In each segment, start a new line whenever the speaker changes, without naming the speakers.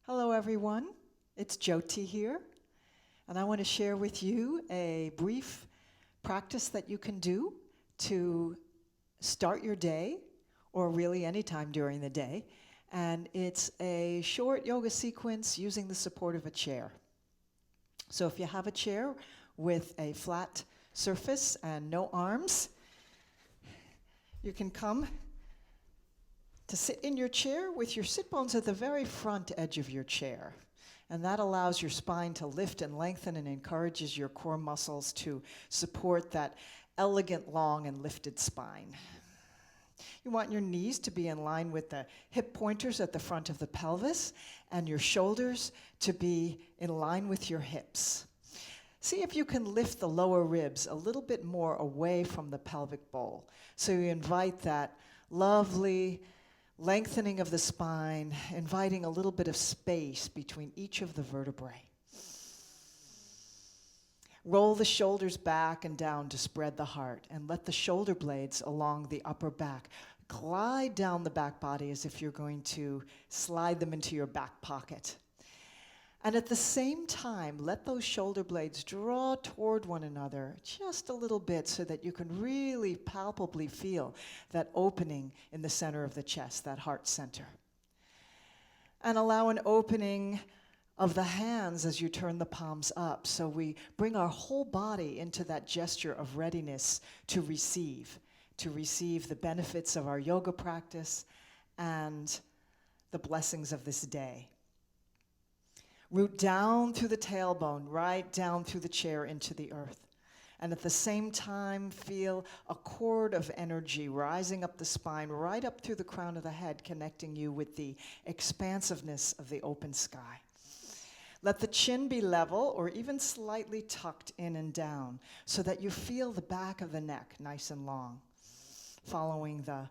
Hello everyone, it's Jyoti here, and I want to share with you a brief practice that you can do to start your day, or really any time during the day, and it's a short yoga sequence using the support of a chair. So if you have a chair with a flat surface and no arms, you can come to sit in your chair with your sit bones at the very front edge of your chair. And that allows your spine to lift and lengthen and encourages your core muscles to support that elegant, long, and lifted spine. You want your knees to be in line with the hip pointers at the front of the pelvis and your shoulders to be in line with your hips. See if you can lift the lower ribs a little bit more away from the pelvic bowl. So you invite that lovely lengthening of the spine, inviting a little bit of space between each of the vertebrae. Roll the shoulders back and down to spread the heart, and let the shoulder blades along the upper back glide down the back body as if you're going to slide them into your back pocket. And at the same time, let those shoulder blades draw toward one another just a little bit so that you can really palpably feel that opening in the center of the chest, that heart center. And allow an opening of the hands as you turn the palms up. So we bring our whole body into that gesture of readiness to receive the benefits of our yoga practice and the blessings of this day. Root down through the tailbone, right down through the chair into the earth. And at the same time, feel a cord of energy rising up the spine, right up through the crown of the head, connecting you with the expansiveness of the open sky. Let the chin be level or even slightly tucked in and down so that you feel the back of the neck nice and long, following the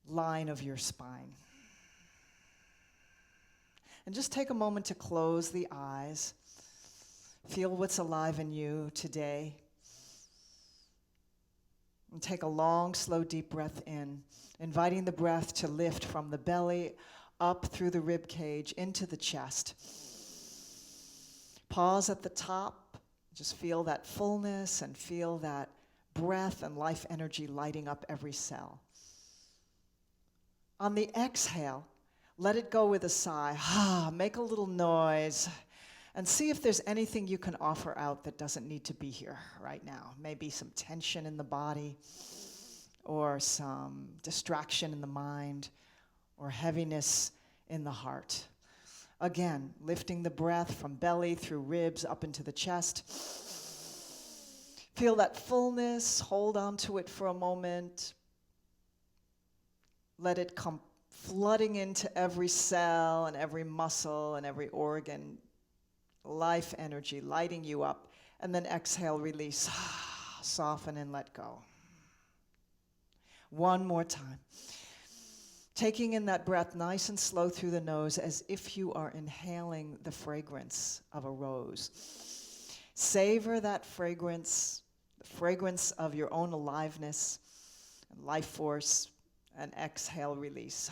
line of your spine. And just take a moment to close the eyes. Feel what's alive in you today. And take a long, slow, deep breath in, inviting the breath to lift from the belly up through the rib cage into the chest. Pause at the top. Just feel that fullness and feel that breath and life energy lighting up every cell. On the exhale, let it go with a sigh. Make a little noise and see if there's anything you can offer out that doesn't need to be here right now. Maybe some tension in the body or some distraction in the mind or heaviness in the heart. Again, lifting the breath from belly through ribs up into the chest. Feel that fullness. Hold on to it for a moment. Let it come flooding into every cell and every muscle and every organ, life energy lighting you up, and then exhale, release, soften and let go. One more time. Taking in that breath nice and slow through the nose as if you are inhaling the fragrance of a rose. Savor that fragrance, the fragrance of your own aliveness and life force. And exhale, release.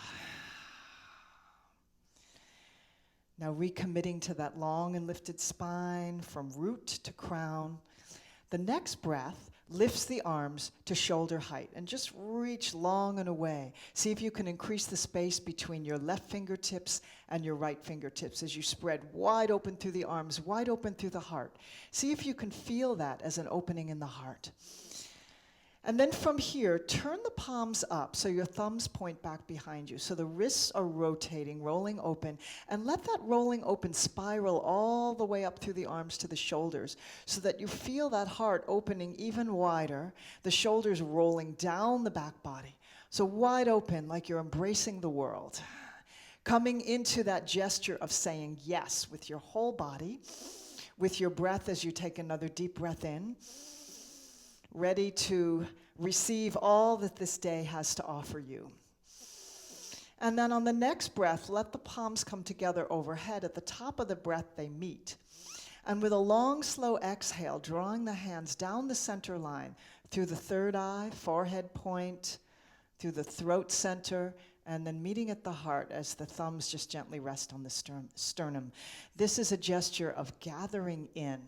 Now recommitting to that long and lifted spine from root to crown. The next breath lifts the arms to shoulder height and just reach long and away. See if you can increase the space between your left fingertips and your right fingertips as you spread wide open through the arms, wide open through the heart. See if you can feel that as an opening in the heart. And then from here, turn the palms up so your thumbs point back behind you. So the wrists are rotating, rolling open, and let that rolling open spiral all the way up through the arms to the shoulders so that you feel that heart opening even wider, the shoulders rolling down the back body. So wide open like you're embracing the world. Coming into that gesture of saying yes with your whole body, with your breath as you take another deep breath in. Ready to receive all that this day has to offer you. And then on the next breath, let the palms come together overhead. At the top of the breath, they meet. And with a long, slow exhale, drawing the hands down the center line, through the third eye, forehead point, through the throat center, and then meeting at the heart as the thumbs just gently rest on the sternum. This is a gesture of gathering in.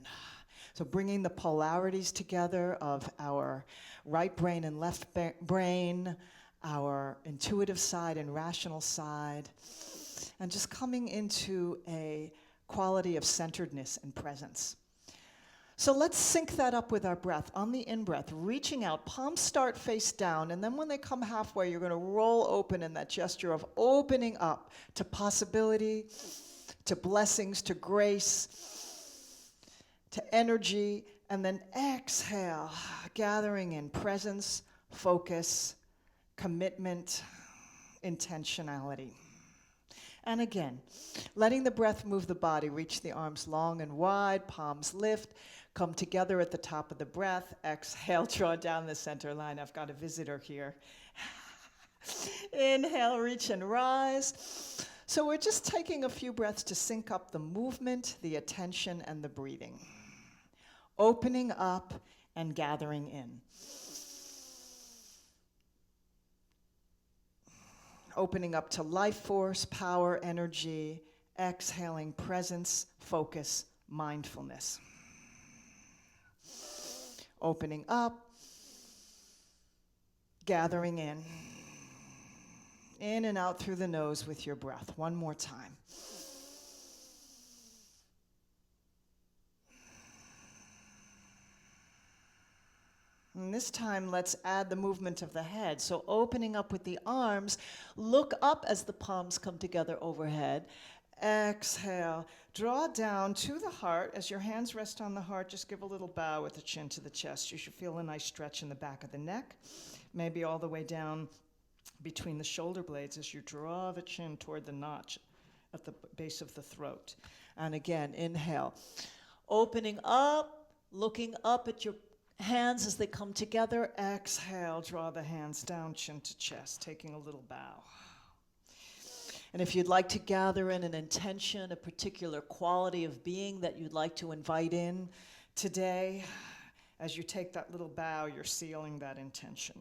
So bringing the polarities together of our right brain and left brain, our intuitive side and rational side, and just coming into a quality of centeredness and presence. So let's sync that up with our breath. On the in-breath, reaching out, palms start face down, and then when they come halfway, you're going to roll open in that gesture of opening up to possibility, to blessings, to grace, to energy, and then exhale, gathering in presence, focus, commitment, intentionality. And again, letting the breath move the body, reach the arms long and wide, palms lift, come together at the top of the breath, exhale, draw down the center line. I've got a visitor here. Inhale, reach and rise. So we're just taking a few breaths to sync up the movement, the attention, and the breathing. Opening up and gathering in. Opening up to life force, power, energy, exhaling presence, focus, mindfulness. Opening up, gathering in and out through the nose with your breath. One more time. And this time, let's add the movement of the head. So opening up with the arms, look up as the palms come together overhead. Exhale, draw down to the heart. As your hands rest on the heart, just give a little bow with the chin to the chest. You should feel a nice stretch in the back of the neck, maybe all the way down between the shoulder blades as you draw the chin toward the notch at the base of the throat. And again, inhale, opening up, looking up at your hands as they come together. Exhale, draw the hands down, chin to chest, taking a little bow. And if you'd like to gather in an intention, a particular quality of being that you'd like to invite in today, as you take that little bow, you're sealing that intention.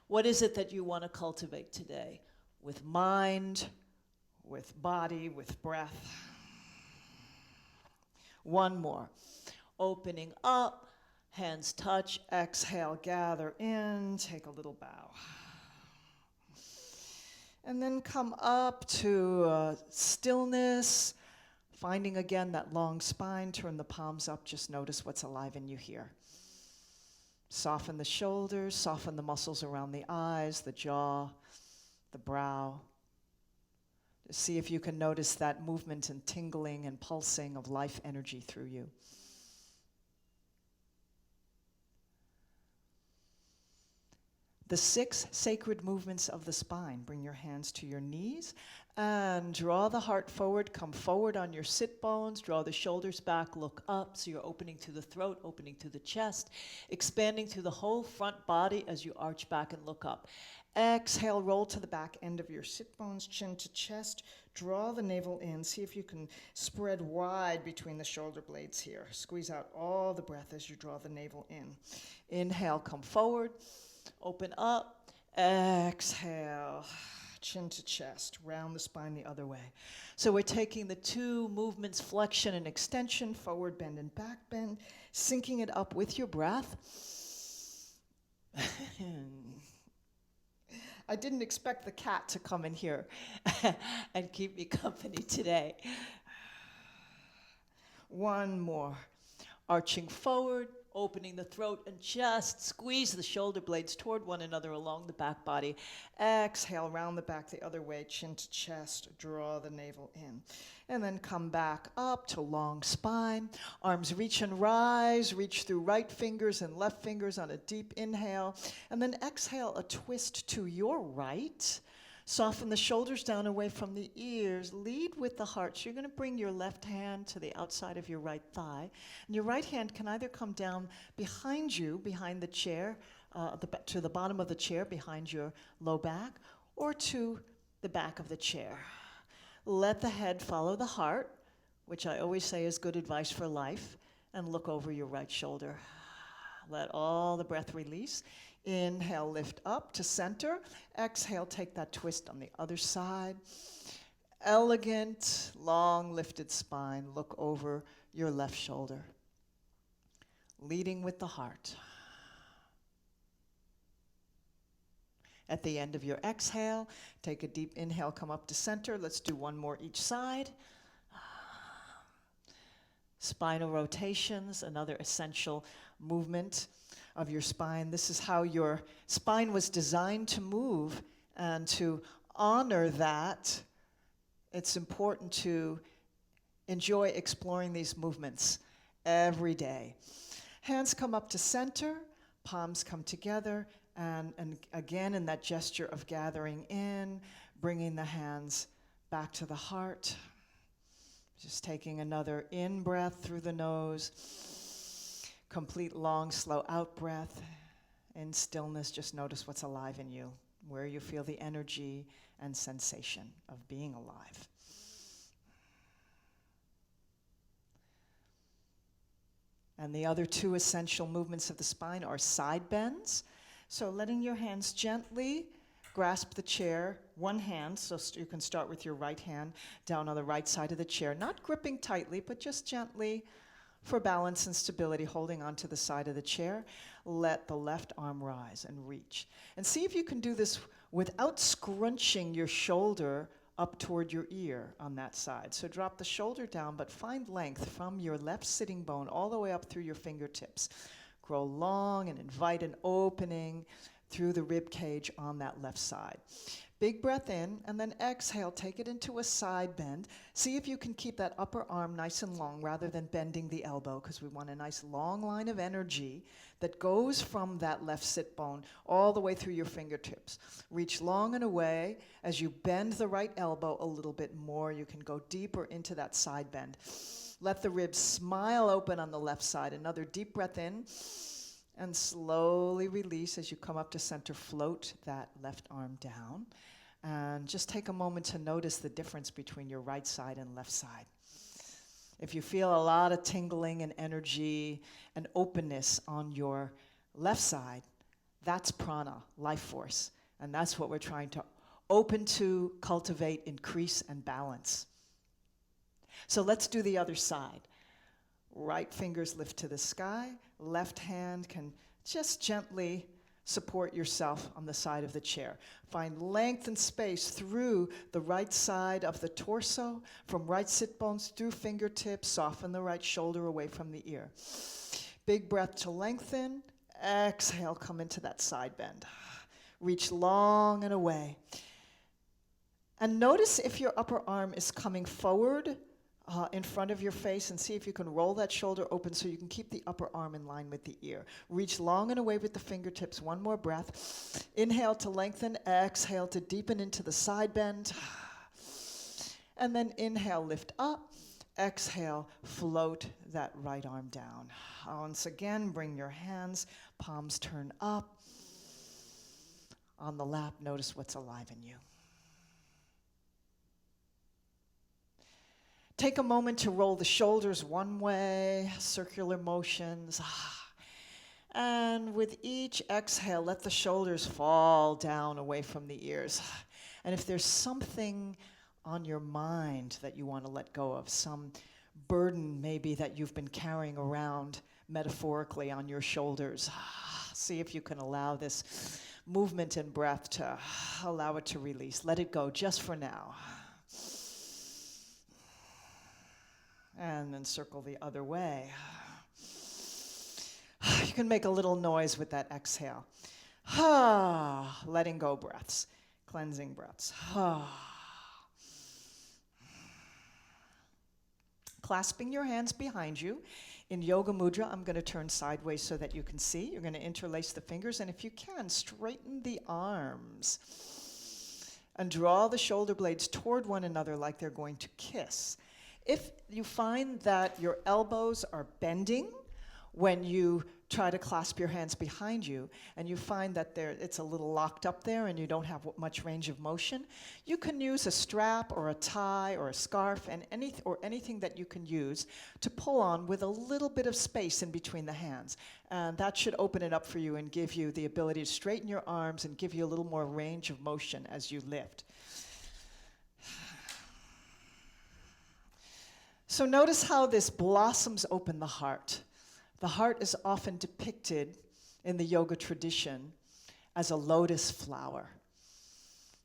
What is it that you want to cultivate today? With mind, with body, with breath. One more. Opening up, hands touch, exhale, gather in, take a little bow. And then come up to stillness, finding again that long spine, turn the palms up, just notice what's alive in you here. Soften the shoulders, soften the muscles around the eyes, the jaw, the brow. See if you can notice that movement and tingling and pulsing of life energy through you. The 6 sacred movements of the spine. Bring your hands to your knees and draw the heart forward. Come forward on your sit bones. Draw the shoulders back. Look up. So you're opening to the throat, opening to the chest, expanding through the whole front body as you arch back and look up. Exhale, roll to the back end of your sit bones, chin to chest. Draw the navel in. See if you can spread wide between the shoulder blades here. Squeeze out all the breath as you draw the navel in. Inhale, come forward. Open up, exhale, chin to chest, round the spine the other way. So we're taking the 2 movements, flexion and extension, forward bend and back bend, syncing it up with your breath. I didn't expect the cat to come in here and keep me company today. One more. Arching forward, opening the throat and chest, squeeze the shoulder blades toward one another along the back body. Exhale, round the back the other way, chin to chest, draw the navel in. And then come back up to long spine. Arms reach and rise, reach through right fingers and left fingers on a deep inhale. And then exhale, a twist to your right. Soften the shoulders down away from the ears. Lead with the heart. So you're going to bring your left hand to the outside of your right thigh. And your right hand can either come down behind you, behind the chair, to the bottom of the chair, behind your low back, or to the back of the chair. Let the head follow the heart, which I always say is good advice for life, and look over your right shoulder. Let all the breath release. Inhale, lift up to center. Exhale, take that twist on the other side. Elegant, long lifted spine. Look over your left shoulder. Leading with the heart. At the end of your exhale, take a deep inhale, come up to center. Let's do one more each side. Spinal rotations, another essential movement of your spine. This is how your spine was designed to move, and to honor that, it's important to enjoy exploring these movements every day. Hands come up to center, palms come together, and again in that gesture of gathering in, bringing the hands back to the heart. Just taking another in-breath through the nose. Complete long, slow out-breath. In stillness, just notice what's alive in you, where you feel the energy and sensation of being alive. And the other two essential movements of the spine are side bends. So letting your hands gently grasp the chair, one hand, so you can start with your right hand down on the right side of the chair, not gripping tightly, but just gently for balance and stability, holding onto the side of the chair. Let the left arm rise and reach. And see if you can do this without scrunching your shoulder up toward your ear on that side. So drop the shoulder down, but find length from your left sitting bone all the way up through your fingertips. Grow long and invite an opening through the rib cage on that left side. Big breath in, and then exhale, take it into a side bend. See if you can keep that upper arm nice and long rather than bending the elbow, because we want a nice long line of energy that goes from that left sit bone all the way through your fingertips. Reach long and away. As you bend the right elbow a little bit more, you can go deeper into that side bend. Let the ribs smile open on the left side. Another deep breath in. And slowly release as you come up to center. Float that left arm down. And just take a moment to notice the difference between your right side and left side. If you feel a lot of tingling and energy and openness on your left side, that's prana, life force. And that's what we're trying to open to, cultivate, increase, and balance. So let's do the other side. Right fingers lift to the sky. Left hand can just gently support yourself on the side of the chair. Find length and space through the right side of the torso, from right sit bones through fingertips. Soften the right shoulder away from the ear. Big breath to lengthen. Exhale, come into that side bend. Reach long and away. And notice if your upper arm is coming forward in front of your face, and see if you can roll that shoulder open so you can keep the upper arm in line with the ear. Reach long and away with the fingertips. One more breath. Inhale to lengthen. Exhale to deepen into the side bend. And then inhale, lift up. Exhale, float that right arm down. Once again, bring your hands, palms turn up. On the lap, notice what's alive in you. Take a moment to roll the shoulders one way, circular motions. And with each exhale, let the shoulders fall down away from the ears. And if there's something on your mind that you want to let go of, some burden maybe that you've been carrying around metaphorically on your shoulders, see if you can allow this movement and breath to allow it to release. Let it go just for now. And then circle the other way. You can make a little noise with that exhale. Letting go breaths, cleansing breaths. Clasping your hands behind you. In Yoga Mudra, I'm going to turn sideways so that you can see. You're going to interlace the fingers, and if you can, straighten the arms. And draw the shoulder blades toward one another like they're going to kiss. If you find that your elbows are bending when you try to clasp your hands behind you and you find that it's a little locked up there and you don't have much range of motion, you can use a strap or a tie or a scarf and anything that you can use to pull on with a little bit of space in between the hands. And that should open it up for you and give you the ability to straighten your arms and give you a little more range of motion as you lift. So notice how this blossoms open the heart. The heart is often depicted in the yoga tradition as a lotus flower.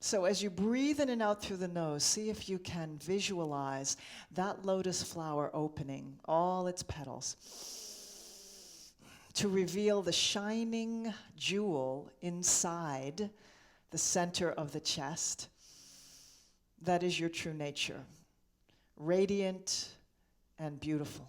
So as you breathe in and out through the nose, see if you can visualize that lotus flower opening all its petals to reveal the shining jewel inside the center of the chest. That is your true nature. Radiant and beautiful.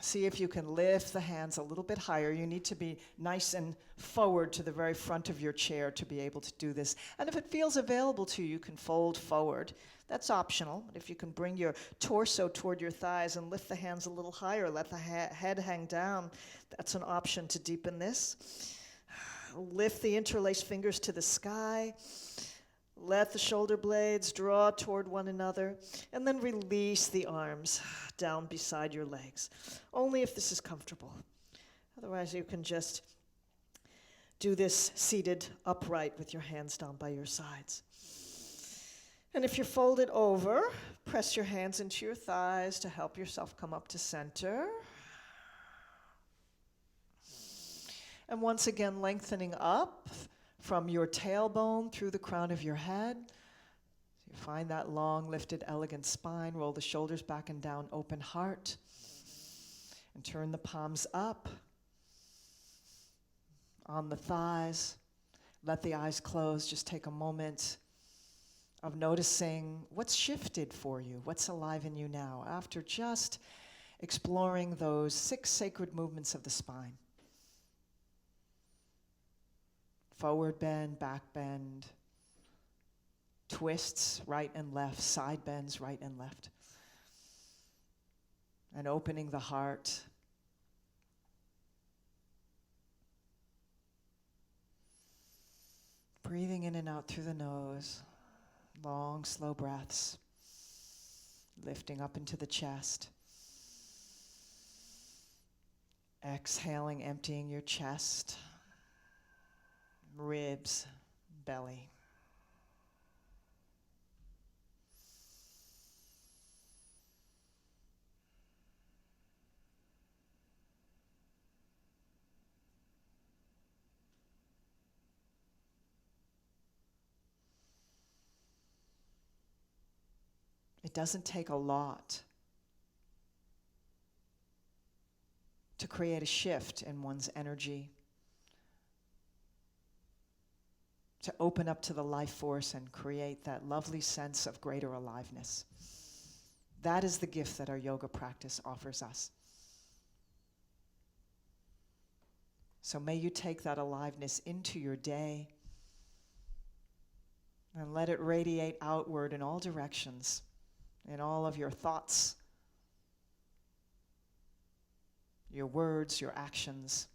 See if you can lift the hands a little bit higher. You need to be nice and forward to the very front of your chair to be able to do this. And if it feels available to you, you can fold forward. That's optional. But if you can bring your torso toward your thighs and lift the hands a little higher, let the head hang down, that's an option to deepen this. Lift the interlaced fingers to the sky. Let the shoulder blades draw toward one another, and then release the arms down beside your legs, only if this is comfortable. Otherwise, you can just do this seated upright with your hands down by your sides. And if you're folded over, press your hands into your thighs to help yourself come up to center. And once again, lengthening up from your tailbone through the crown of your head. So you find that long, lifted, elegant spine. Roll the shoulders back and down, open heart. And turn the palms up on the thighs. Let the eyes close. Just take a moment of noticing what's shifted for you, what's alive in you now, after just exploring those 6 sacred movements of the spine. Forward bend, back bend, twists right and left, side bends right and left. And opening the heart. Breathing in and out through the nose. Long, slow breaths. Lifting up into the chest. Exhaling, emptying your chest. Ribs, belly. It doesn't take a lot to create a shift in one's energy, to open up to the life force and create that lovely sense of greater aliveness. That is the gift that our yoga practice offers us. So may you take that aliveness into your day and let it radiate outward in all directions, in all of your thoughts, your words, your actions.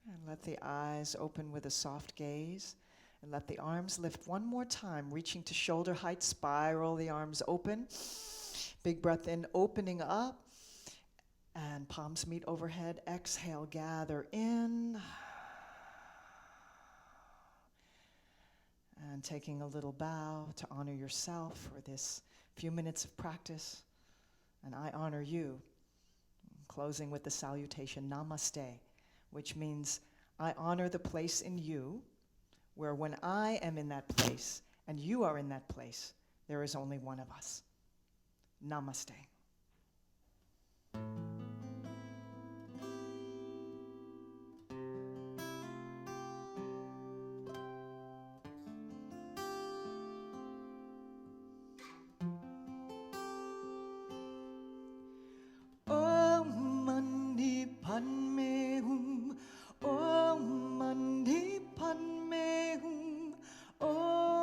And let the eyes open with a soft gaze. And let the arms lift one more time, reaching to shoulder height. Spiral the arms open. Big breath in, opening up. And palms meet overhead. Exhale, gather in. And taking a little bow to honor yourself for this few minutes of practice. And I honor you. Closing with the salutation, Namaste, which means I honor the place in you where when I am in that place and you are in that place, there is only one of us. Namaste. Om Mani Padme Hum. Om Mani Padme Hum. Om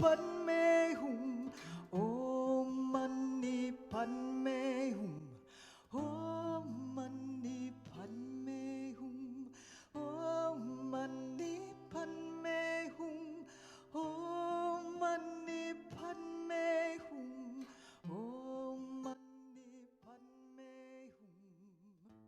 but